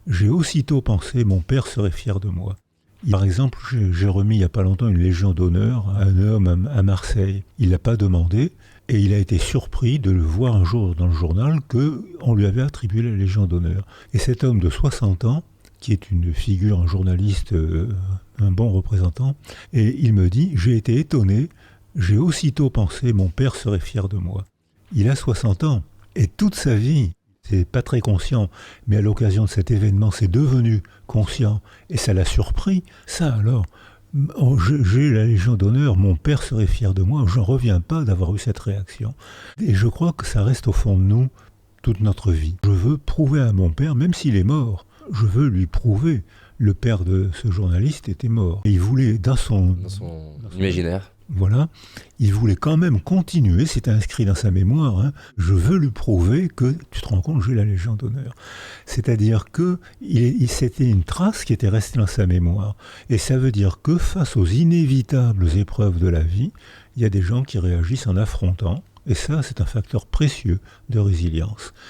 J'ai aussitôt pensé, mon père serait fier de moi. Par exemple, j'ai remis il n'y a pas longtemps une Légion d'honneur à un homme à Marseille. Il ne l'a pas demandé et il a été surpris de le voir un jour dans le journal qu'on lui avait attribué la Légion d'honneur. Et cet homme de 60 ans, qui est une figure, un journaliste, un bon représentant, et il me dit, j'ai été étonné, j'ai aussitôt pensé, mon père serait fier de moi. Il a 60 ans et toute sa vie, c'est pas très conscient, mais à l'occasion de cet événement, c'est devenu conscient et ça l'a surpris. Ça alors, j'ai la Légion d'honneur, mon père serait fier de moi, j'en reviens pas d'avoir eu cette réaction. Et je crois que ça reste au fond de nous toute notre vie. Je veux prouver à mon père, même s'il est mort, je veux lui prouver. Le père de ce journaliste était mort. Et il voulait, Dans son imaginaire. Voilà, il voulait quand même continuer, c'était inscrit dans sa mémoire, hein, je veux lui prouver que, tu te rends compte, j'ai la Légion d'honneur. C'est-à-dire que c'était une trace qui était restée dans sa mémoire. Et ça veut dire que face aux inévitables épreuves de la vie, il y a des gens qui réagissent en affrontant. Et ça, c'est un facteur précieux de résilience.